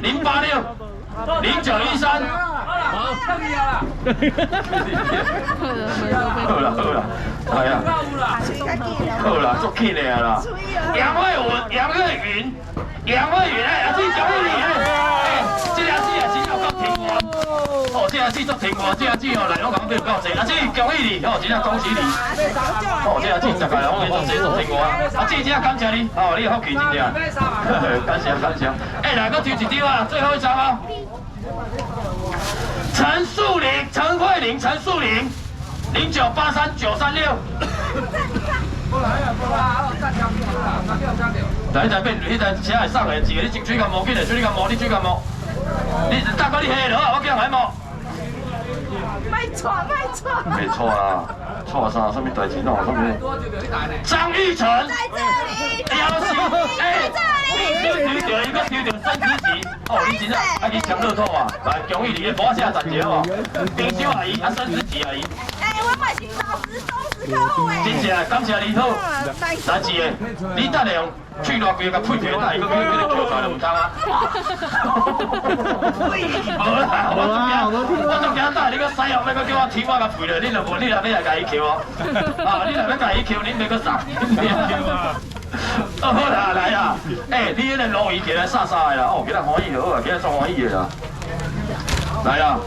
0860913。好，好啦，係啊，好啦，足緊的啦。楊慧雲，阿姊恭喜你這隻姊啊，真有夠聽話。哦，這隻姊足聽話，這隻姊哦來攏講對夠濟。阿姊恭喜你，哦，真正恭喜你。哦，這隻姊實個來講，做足聽話。阿姊真正感謝你，哦，你有福氣真正。感謝。來個抽一張啊，最後一張啊。陳樹玲、陳慧玲0983936。來變，迄台車會送的，一個你水甲毛，緊來水甲毛，你水甲毛，你大哥你下落啊，我叫人來毛。賣錯。沒錯啦，錯啥？什麼代志喏？什麼？張玉成。在這裡。丟一個生殖器，哦，你真正愛去搶樂透啊！來，恭喜你，博下賺錢哦！冰秀阿姨，生殖器阿姨。我買新老師忠實客戶誒。真正感謝你好，來一個，你等下用喙偌貴個配條，等下個叫你叫出來就唔通啊！無啦，我仲驚等下你個使用咩？佢叫我舔我個配條，你若要甲伊扣哦，啊，你若要甲伊扣，你咪個啥？好啦，來啦，你迄個路易起來殺的啦，哦，今日歡喜就好啊，今日足歡喜的啦。來啦，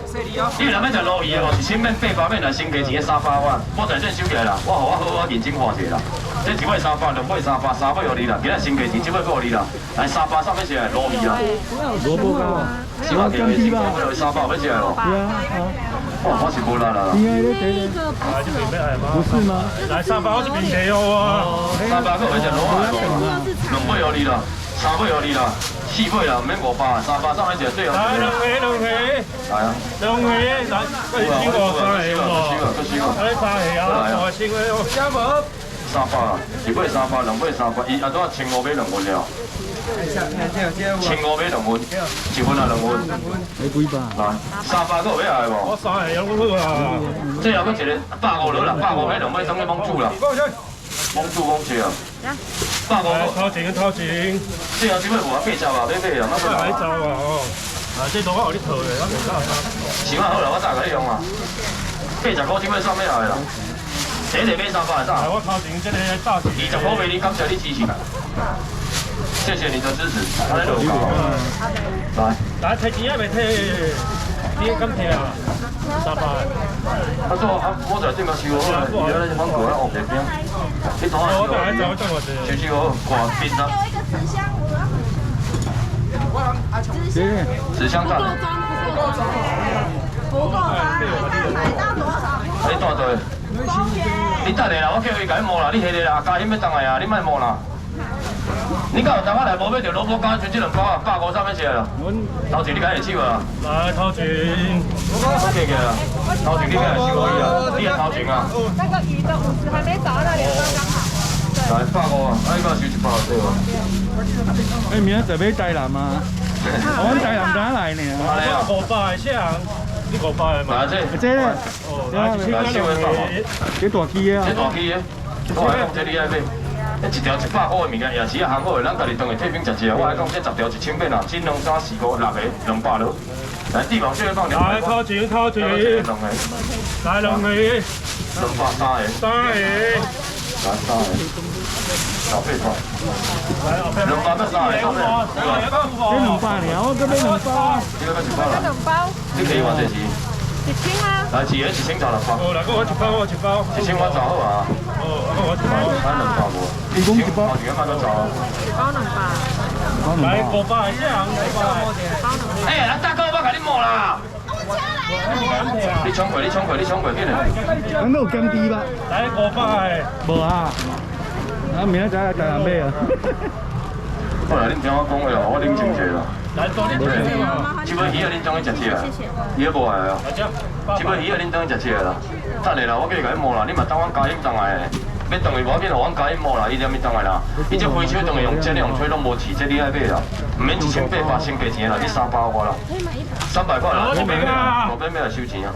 你若要食路易的哦，是先免800免來先加錢的沙發碗，我在這收起來啦，我好認真看一下啦。這一尾沙發，兩尾沙發，三尾予你啦，今日先加錢，這尾予你啦。來沙發上面是路易啦，蘿蔔糕啊，希望給你先沙發，要食咯。哦，我是無力啦。不是嗎？來沙發好似便宜哦。沙發個要食攞下咯，兩尾予你啦，三尾予你啦。4尾啦，唔免500，沙發上面食最好。來兩起。係啊。兩起，來，佢先過翻嚟喎。佢翻嚟啊！我先佢加冇。沙發啊，一尾沙發，兩尾沙發，伊啊都1500買2份了。1500買2份，1份啊2份。你幾百？來，沙發嗰個要來無？我三係有嗰個啊。即有嗰一個150落啦，150買2尾，等你蒙住啦。蒙住啊！150。掏錢。即有只尾有啊80啊，買啊，乜都買走啊哦。啊，這度我有啲套嘅，我唔得。錢啊好啦，我揸佢啲用啊。80塊只尾3尾來啦。這買沙發係我掏錢，這裡大錢。20塊俾你，感謝你支持。謝謝你的支持，來樓高。來，提錢未提？你咁提啊？沙發。我在這個時候，而家咧揾過咧學地邊，你當下少掛邊啦。紙箱站。不夠吧？買到多少？你多少？你等下啦，我叫伊甲你摸啦，你下嚟啦，加險要等下啊，你莫摸啦。你敢有等我來無買條蘿蔔乾全這兩包啊？150蚊錢啦。頭前你梗係收啊？來掏錢。OK 嘅啦，頭前你梗係收可以啊，你係頭前啊。那個魚的50還沒找到，2包剛好。來150啊，呢個收1包對喎。你明仔準備台南啊？我台南打來呢。嚟啊500箱，呢500係嘛？嗱，這個。哦，來1千塊兩個。這大機啊！這大機嘅，我係講這你愛買。一條100塊的物件，夜市行好的，咱家己當去退冰食一個。我來講，這10條1000塊啦，金龍沙4個6個200了。來，帝王最會放200塊。來，掏錢。來2個。230個。來3個。來3個。小配套。200咩3個？你200了，我這邊2包。呢個1包啦。2包。你可以話這是1000啊。來，一個1000找6包。哦，嗱，我1包1000我找好啊。哦，我1包。買2包無？一共1包。我而家買咗找。包2包。來500箱，500。哎，大哥，我甲你摸啦。你衝過，緊嚟。咁都有減低吧？來500。無啊。啊，明仔載台南買啊。好啦，恁聽我講話啦，我啉真濟啦。來多啲錢啊！這尾魚啊，恁當去食鐵啊？魚無來啊？這尾魚啊，恁當去食鐵啦？等下啦，我叫你甲你摸啦，你嘛當阮家飲當來的。要當去無要緊，互阮家飲摸啦，伊念伊當來啦。伊這回收當去用煎用吹攏無錢，這你愛買啦。唔免1800先加錢啦，你3包我啦。300塊啦，500咩來收錢啊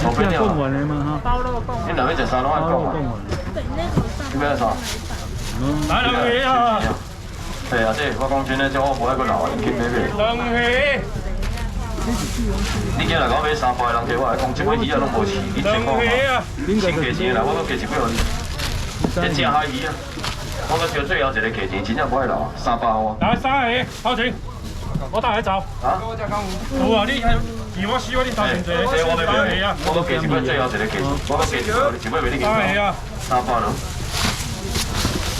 ？500了。貢丸的嘛哈。包肉貢。你若要食啥攏愛講啊？你要啥？來2個啊！对啊，这我讲真诶，这我无爱阁老，你紧买买。冷气，你今来甲我买3包的人，我来讲，这尾鱼啊拢无饲，你情况嘛，先价钱啦，我搁加一几这正海鱼啊，我搁招最后一个价钱，真正不爱老，300哦。来3个，好钱，我带你走。啊？有啊，你如我死我你打成这，这我袂买啊，我搁加一尾最后一个价钱，我搁加一尾袂你3个啊，300咯。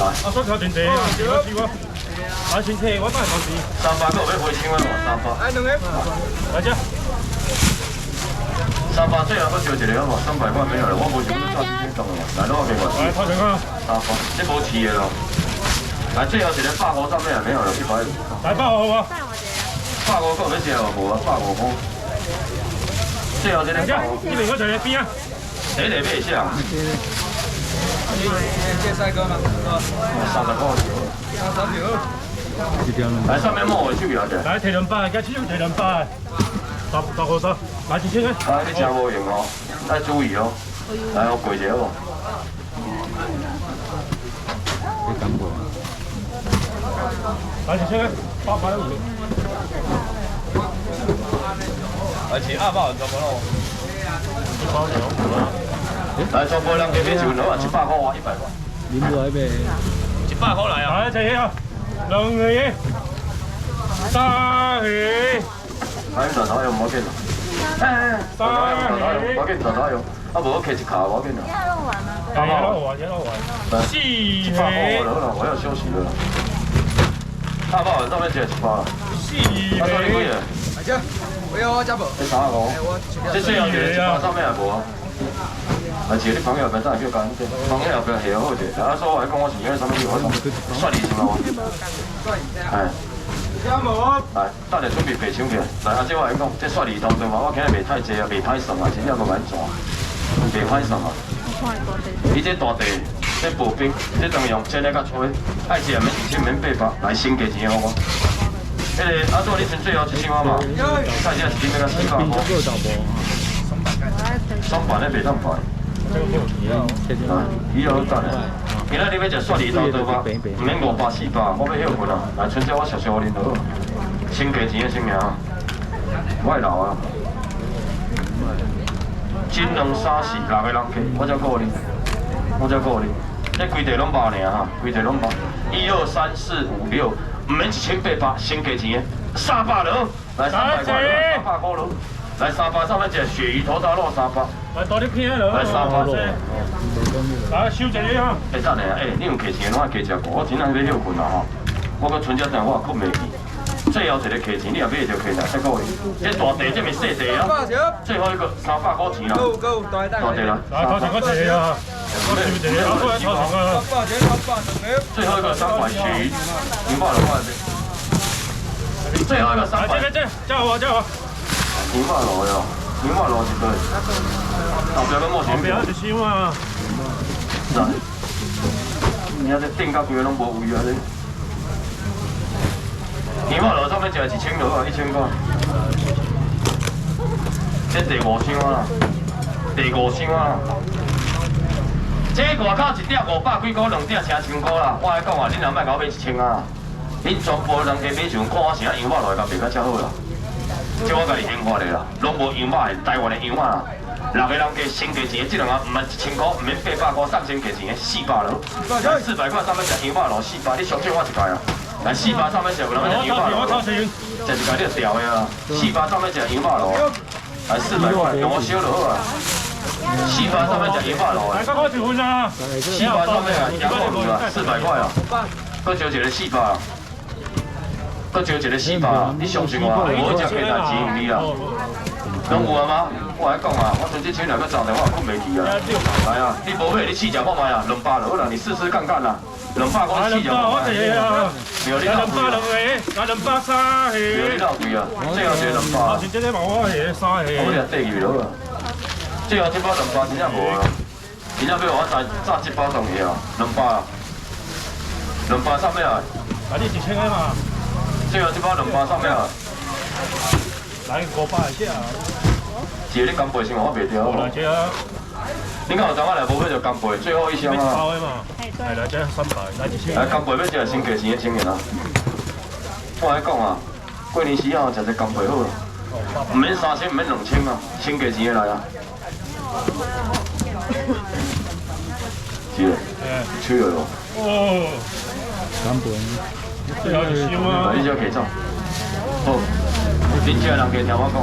来，我所求成这啊，如我死我，来先车我带你走300个要赔千万300。来2个，来这。 300最后搁招一个好无？300块没有了，我无想要赚钱动了，来攞给我。来，掏钱啊！300，这无饲的咯。来，最后一个150上面也没有了，150。来150好啊150个要食无？无啊，150块。最后一个150。这边嗰就边啊？第一个买啥？借帅哥吗？30块。30秒。来，上面摸我手表者。来提200，加始终提200。10号手，来1000个。啊，你真无用哦，要注意哦。来，我跪一下哦。你敢过？来1000个，850。而且2包怎么弄？来，全部人给买就好啊，100块哇，100块。恁无爱买100块来啊！来1个，2个，3个。 哎，大头用唔好紧啦。哎，大头用，我紧大头用。啊，无我摕一卡，我紧啦。4个，100块好了，我要休息了。大包上面只1包。4啊，多你几个？来这，我有加不？这35。这最后一个1包上面也无。而且你朋友本身也叫干净，朋友不要下好者。啊，所以我讲我是因为什么地方算你什么？哎。 来，等下准备白手起来。来，啊，这我来讲，这雪梨当中嘛，我今日卖太济啊，卖歹算啊，真正无蛮赚，卖歹算啊。你这大地，这步兵，这当用这个较吹，爱食免2000免800，来先价钱好无？迄个啊，做你剩最后1000块嘛，菜只是斤要到400块。双板咧袂当摆。以后等下。 今仔日要食雪梨豆豆吧，唔免500、400，我要休困啊！来，春节我小小恁好，先加钱的性命啊！我会老啊！1、2、3、4、6个人计，我才顾你，我才顾你。这规地拢包尔哈，规地拢包。1、2、3、4、5、6，唔免1800，先加钱的300了，来300块了，300块了。来300上面一个鳕鱼头沙肉300。来多啲片了。来300。 来收一个哈。会等下，你用价钱拢爱加食过，我真正要休困啦吼。我搁存只阵，我也困袂去。最后一个价钱，你也买就可以啦，再顾伊。这大地，这咪小地啊。最后一个300块钱啦。够，大地啦。来，头前嗰一个啊，我收一个，我来头前啊。最后一个300鳕鱼，你报了块呗。最后一个300。这，叫我。你报了哟，你报了一对。后边个莫钱票。 1000啊。 你看这顶到规个拢无位啊！你话楼上面食1000多啊，1000块。这第5箱啊，第5箱啊。这外口一鼎500几块，2鼎1000块啦。我来讲啊，恁若莫甲我买1000啊，恁全部人家买上看我是啊羊肉来甲卖甲遮好啦。这我甲你研发的啦，拢无羊肉的，台湾的羊肉啦。 6个人加先价钱，这两个唔免1000块，唔免800块，上先价钱的400了。400块上面食羊肉咯，400，你上少我一届啊。来400上面食有人食羊肉咯，食一届你就掉的啊。400上面食羊肉咯，来400块，用我烧就好啊。400上面食羊肉咯，大家开始换啊。400上面啊，羊肉卤啊，400块啊。搁招一个400啊，搁招一个400啊，你相信我，我只给他钱用你啦。 拢有啊吗？我来讲啊，我存这钱两个涨的，我困袂去啊。来啊，你无买你试食看卖啊，200就好啦，你试试看看啦。200我试食看卖。没有你闹贵啊。来230个。没有你闹贵啊，最后一个200。啊，真正咧嘛我係3个。我哋第二了啊。最后这包200真正无啊，真正要我炸一包东西啊，200啊，200上面啊。啊，你1000个嘛？最后这包200上面啊。 来500下。姐，你敢背先我袂掉。来姐啊！你看有当我来无买就干杯，最后一箱啊！包的嘛，来来这300，来1000。来干杯要食新价钱的青年啊！我来讲啊，过年时啊，食只干杯好了，唔免3000，唔免2000啊，新价钱的来啊！是的，吹了哦。哦，干杯。最好就烧啊！你只要起走。好，恁这人家听我讲，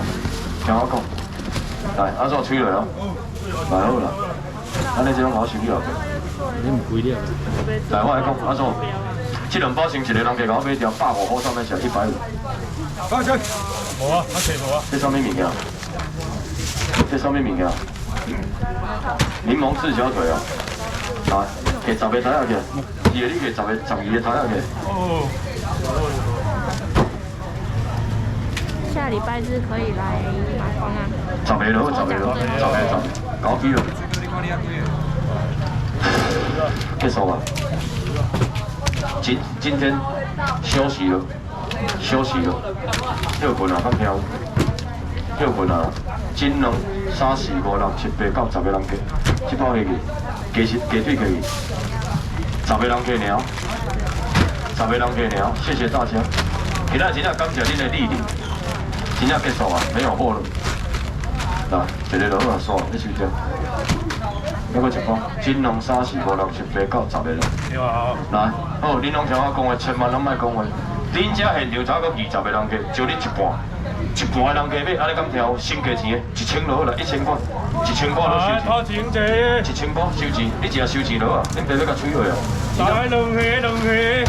听我讲。来，阿嫂吹落哦。来好啦，安尼这种好收起后边。你唔贵了。来，我来讲，阿嫂，这2包先一个人家甲我买条150块上面是150。快去！无啊，无啊。这上面物件？这上面物件？柠檬4小腿啊！来，给10个台下去，你给12个台下去。哦。下礼拜日可以来买方案。10个咯，10个咯，10个，9支咯。结束了。今天休息了，休息了。休困啊，较飘。休困啊，真2、3、4、5、6、7、8、9、10个人加，这包下去，加腿下去，10个人加尔，10个人加尔，谢谢大家。今仔真正感谢恁的莅临，真正结束啊，没有货了。来，一个就好啊，煞，你收掉。再搁一包，真2、3、4、5、6、7、8、9、10个人。对啊。来，好，恁拢听我讲话，千万拢莫讲话。恁遮现场才搁20个人加，就恁一半。一半的人加买，安尼敢挑新价钱的，1000就好啦，1000块，1000块都收钱。掏钱者，1000块收钱，你只要收钱就好啊，恁爸要甲催落啊。来2盒，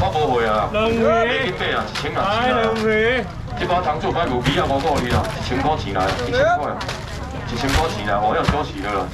我无会啊，两盒，你紧买啊，1000啊，来2盒。这包糖醋排骨皮啊，无够你啦，1000块钱来，1000块啊，1000块钱来，我要休息了啦。